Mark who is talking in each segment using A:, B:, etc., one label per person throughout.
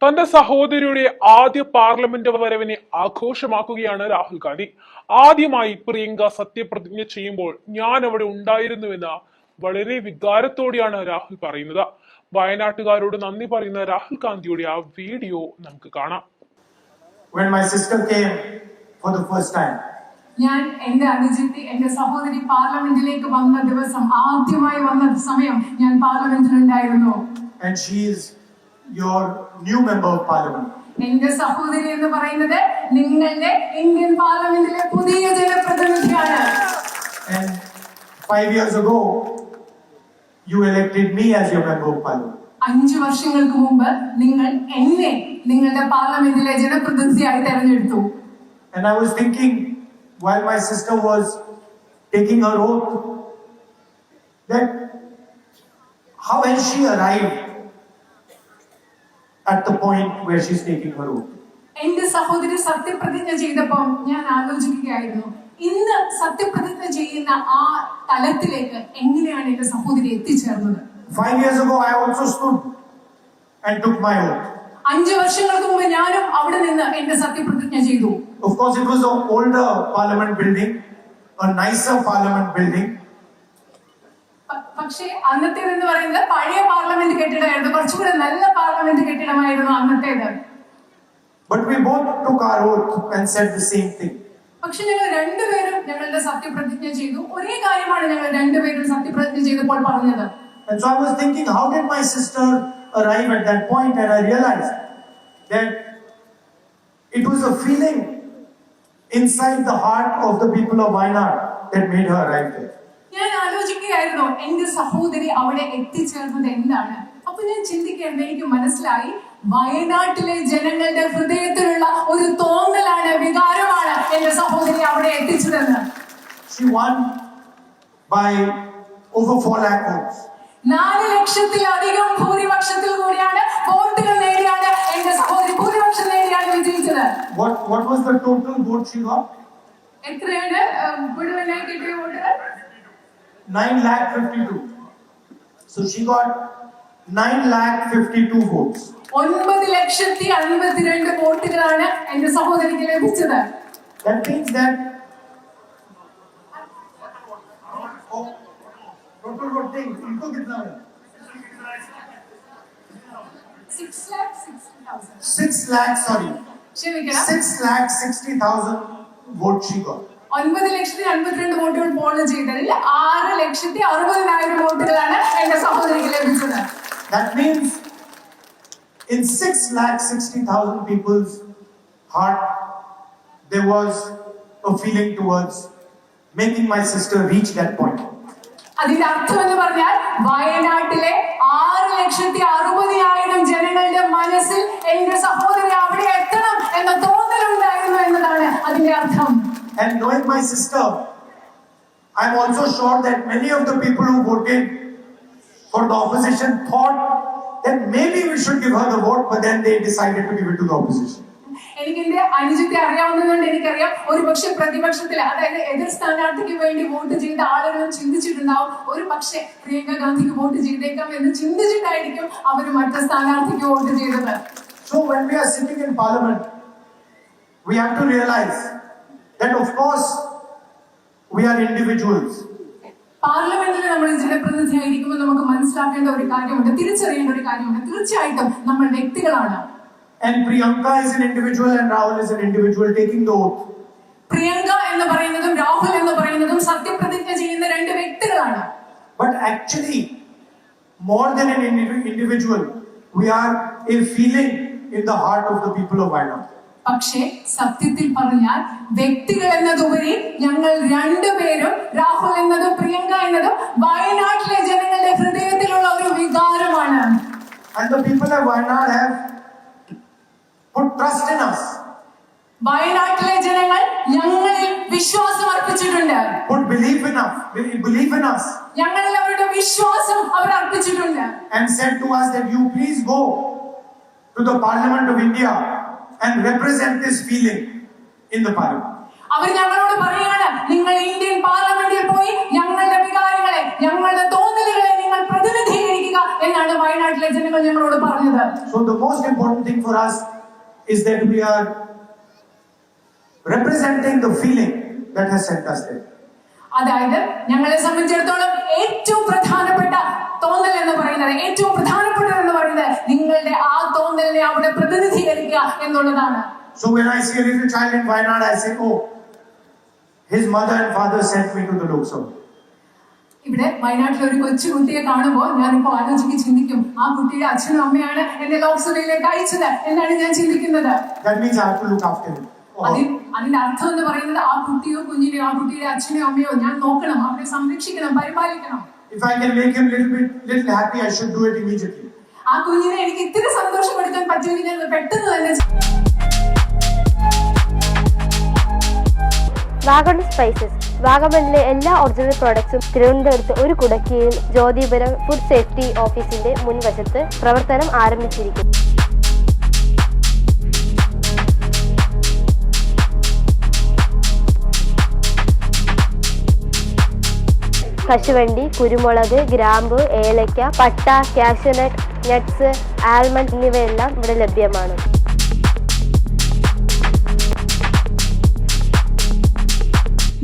A: തന്റെ സഹോദരിയുടെ ആദ്യ പാർലമെന്റ് വരവിനെ ആഘോഷമാക്കുകയാണ് രാഹുൽ ഗാന്ധി. ആദ്യമായി പ്രിയങ്ക സത്യപ്രതിജ്ഞ ചെയ്യുമ്പോൾ ഞാൻ അവിടെ ഉണ്ടായിരുന്നുവെന്ന് വളരെ വികാരത്തോടെയാണ് രാഹുൽ പറയുന്നത്. വയനാട്ടുകാരോട് നന്ദി പറയുന്ന രാഹുൽ ഗാന്ധിയുടെ ആ വീഡിയോ നമുക്ക് കാണാം.
B: When my sister came for the first time,
C: ഞാൻ എന്റെ അനുജത്തി എന്റെ സഹോദരി പാർലമെന്റിലേക്ക് വന്ന ദിവസം, ആദ്യമായി വന്ന സമയം ഞാൻ പാർലമെന്റിലുണ്ടായിരുന്നു.
B: and she is your new member of parliament.
C: എന്റെ സഹോദരി എന്ന് പറയുന്നത് നിങ്ങളുടെ ഇന്ത്യൻ പാർലമെന്റിലെ പുതിയ ജനപ്രതിനിധിയാണ്.
B: And 5 years ago, you elected me as your member of parliament.
C: 5 വർഷങ്ങൾക്ക് മുമ്പ് നിങ്ങൾ എന്നെ നിങ്ങളുടെ പാർലമെന്റിലെ ജനപ്രതിനിധിയായി തെരഞ്ഞെടുത്തു.
B: And I was thinking, while my sister was taking her oath, that how has she arrived at the point where she's taking her oath?
C: എന്റെ സഹോദരി സത്യപ്രതിജ്ഞ ചെയ്തപ്പോൾ ഞാൻ ആലോചിക്കുകയായിരുന്നു, ഇന്ന് സത്യപ്രതിജ്ഞ ചെയ്യുന്ന ആ തലത്തിലേക്ക് എങ്ങനെയാണ് എന്റെ സഹോദരി എത്തിച്ചേർന്നത്.
B: 5 years ago, I also stood and took my oath.
C: 5 വർഷങ്ങൾക്ക് മുമ്പ് ഞാനും അവിടെ നിന്ന് എന്റെ സത്യപ്രതിജ്ഞ ചെയ്തു.
B: Of course, it was an older parliament building, a nicer parliament building.
C: പക്ഷേ അന്നത്തേതെന്ന് പറയുന്നത് പഴയ പാർലമെന്റ് കെട്ടിടമായിരുന്നു, കുറച്ചുകൂടെ നല്ല parliament കെട്ടിടമായിരുന്നു അന്നത്തേത്.
B: But we both took our oath and said the same thing.
C: പക്ഷെ ഞങ്ങൾ രണ്ടുപേരും ഞങ്ങളുടെ സത്യപ്രതിജ്ഞ ചെയ്തു. ഒരേ കാര്യമാണ് ഞങ്ങൾ രണ്ടുപേരും സത്യപ്രതിജ്ഞ ചെയ്തപ്പോൾ പറഞ്ഞത്.
B: And so I was thinking, how did my sister arrive at that point? And I realized that it was a feeling inside the heart of the people of Wayanad that made her arrive there.
C: ഞാൻ ആലോചിക്കുകയായിരുന്നു എന്റെ സഹോദരി അവിടെ എത്തിച്ചേർന്നത് എന്താണ്. അപ്പൊ ഞാൻ ചിന്തിക്കുകയായിരുന്നു, എനിക്ക് മനസ്സിലായി വയനാട്ടിലെ ജനങ്ങളുടെ ഹൃദയത്തിലുള്ള ഒരു തോന്നലാണ്, വികാരമാണ് എന്റെ സഹോദരി അവിടെ എത്തിച്ചതെന്ന്.
B: She won by over 4 lakh votes.
C: 4 ലക്ഷത്തിലധികം ഭൂരിപക്ഷത്തിൽ കൂടിയാണ് വോട്ടുകൾ നേടിയാണ് എന്റെ സഹോദരി ഭൂരിപക്ഷം നേടിയാണ് വിജയിച്ചത്.
B: What was the total vote she got?
C: എത്രയാണ് മുഴുവനായി കിട്ടിയ വോട്ടുകൾ?
B: 9,52,000. So she got 9,52,000 votes.
C: 9,52,000 വോട്ടുകളാണ് എന്റെ സഹോദരിക്ക് ലഭിച്ചത്.
B: That means that total voting इनको कितना है?
C: 6,60,000.
B: 6 lakh, sorry.
C: ക്ഷമിക്കണം,
B: 6,60,000 votes she got.
C: 9,52,000 വോട്ടുകൾ പോൾ ചെയ്തതിൽ 6,60,000 വോട്ടുകളാണ് എന്റെ സഹോദരിക്ക് ലഭിച്ചത്.
B: That means in 6,60,000 people's heart there was a feeling towards making my sister reach that point.
C: അതിന്റെ അർത്ഥം എന്ന് പറഞ്ഞാൽ വയനാട്ടിലെ 6,60,000 ജനങ്ങളുടെ മനസ്സിൽ എന്റെ സഹോദരി അവിടെ എത്തണം എന്ന തോന്നലുണ്ടായിരുന്നു എന്നതാണ് അതിന്റെ അർത്ഥം.
B: And knowing my sister, I'm also sure that many of the people who voted for the opposition thought that maybe we should give her the vote, but then they decided to give it to the opposition.
C: എനിക്ക് എന്റെ അനുജത്തെ അറിയാവുന്നതുകൊണ്ട് എനിക്കറിയാം, ഒരു പക്ഷെ പ്രതിപക്ഷത്തിൽ, അതായത് എതിർ സ്ഥാനാർത്ഥിക്ക് വേണ്ടി vote ചെയ്ത ആളുകളും ചിന്തിച്ചിട്ടുണ്ടാവും, ഒരു പക്ഷെ പ്രിയങ്ക ഗാന്ധിക്ക് വോട്ട് ചെയ്തേക്കാം എന്ന് ചിന്തിച്ചിട്ടായിരിക്കും അവർ മറ്റു സ്ഥാനാർത്ഥിക്ക് വോട്ട് ചെയ്തത്.
B: So when we are sitting in parliament, we have to realize that of course we are individuals.
C: പാർലമെന്റിൽ നമ്മൾ ജനപ്രതിനിധിയായിരിക്കുമ്പോൾ നമുക്ക് മനസ്സിലാക്കേണ്ട ഒരു കാര്യമുണ്ട്, തിരിച്ചറിയേണ്ട ഒരു കാര്യമുണ്ട്. തീർച്ചയായിട്ടും നമ്മൾ വ്യക്തികളാണ്.
B: And Priyanka is an individual and Rahul is an individual taking the oath.
C: Priyanka എന്ന് പറയുന്നതും രാഹുൽ എന്ന് പറയുന്നതും സത്യപ്രതിജ്ഞ ചെയ്യുന്ന 2 വ്യക്തികളാണ്.
B: But actually, more than an individual, we are a feeling in the heart of the people of Wayanad.
C: പക്ഷേ സത്യത്തിൽ പറഞ്ഞാൽ വ്യക്തികൾ എന്നതുപരി ഞങ്ങൾ 2 പേരും, രാഹുൽ എന്നതും പ്രിയങ്ക എന്നതും വയനാട്ടിലെ ജനങ്ങളുടെ ഹൃദയത്തിലുള്ള ഒരു വികാരമാണ്.
B: And the people of Wayanad have put trust in us.
C: വയനാട്ടിലെ ജനങ്ങൾ ഞങ്ങളിൽ വിശ്വാസം അർപ്പിച്ചിട്ടുണ്ട്.
B: Put belief in us.
C: ഞങ്ങളിൽ അവരുടെ വിശ്വാസം അവർ അർപ്പിച്ചിട്ടുണ്ട്.
B: And said to us that you please go to the Parliament of India and represent this feeling in the Parliament.
C: അവർ ഞങ്ങളോട് പറയാണ്, നിങ്ങൾ ഇന്ത്യൻ പാർലമെന്റിൽ പോയി ഞങ്ങളുടെ വികാരങ്ങളെ, ഞങ്ങളുടെ തോന്നലുകളെ നിങ്ങൾ പ്രതിനിധീകരിക്കുക എന്നാണ് വയനാട്ടിലെ ജനങ്ങൾ ഞങ്ങളോട് പറഞ്ഞത്.
B: So the most important thing for us is that we are representing the feeling that has sent us there.
C: അതായത് ഞങ്ങളെ സംബന്ധിച്ചിടത്തോളം ഏറ്റവും പ്രധാനപ്പെട്ട തോന്നൽ എന്ന് പറയുന്നത്, ഏറ്റവും പ്രധാനപ്പെട്ടത് എന്ന് പറയുന്നത് നിങ്ങളുടെ ആ തോന്നലിനെ അവിടെ പ്രതിനിധീകരിക്കുക എന്നുള്ളതാണ്.
B: So when I see a little child in Wayanad, I say, oh, his mother and father sent me to the Lok Sabha.
C: ഇവിടെ വയനാട്ടിലെ ഒരു കൊച്ചു കുട്ടിയെ കാണുമ്പോൾ ഞാനിപ്പോ ആലോചിച്ച് ചിന്തിക്കും, ആ കുട്ടിയുടെ അച്ഛനും അമ്മയാണ് എന്നെ ലോക്സഭയിലേക്ക് അയച്ചത് എന്നാണ് ഞാൻ ചിന്തിക്കുന്നത്.
B: That means I have to look after him.
C: അതിന്റെ അർത്ഥം എന്ന് പറയുന്നത് ആ കുട്ടിയോ കുഞ്ഞിനെയോ ആ കുട്ടിയുടെ അച്ഛനെയോ അമ്മയോ ഞാൻ നോക്കണം, അവരെ സംരക്ഷിക്കണം, പരിപാലിക്കണം.
B: If I can make him little happy, I should do it immediately.
C: ആ കുഞ്ഞിനെ എനിക്ക് ഇത്തിരി സന്തോഷപ്പെടുത്താൻ പറ്റുമെങ്കിൽ ഞാൻ പെട്ടെന്ന് തന്നെ.
D: വാഗൺ സ്പൈസസ്, വാഗമണിലെ എല്ലാ ഒറിജിനൽ പ്രോഡക്ട്സും തിരുവനന്തപുരത്ത് ഒരു കുടക്കീഴിൽ ജ്യോതിപുരം ഫുഡ് സേഫ്റ്റി ഓഫീസിന്റെ മുൻവശത്ത് പ്രവർത്തനം ആരംഭിച്ചിരിക്കുന്നു. കശുവണ്ടി, കുരുമുളക്, ഗ്രാമ്പു, ഏലക്ക, പട്ട, കാഷ്യൂനട്ട്, നട്ട്സ്, ആൽമണ്ട് എന്നിവയെല്ലാം ഇവിടെ ലഭ്യമാണ്.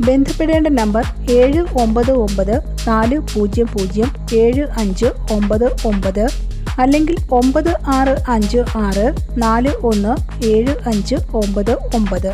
E: ബന്ധപ്പെടേണ്ട നമ്പർ 7994007599 അല്ലെങ്കിൽ 9656417599.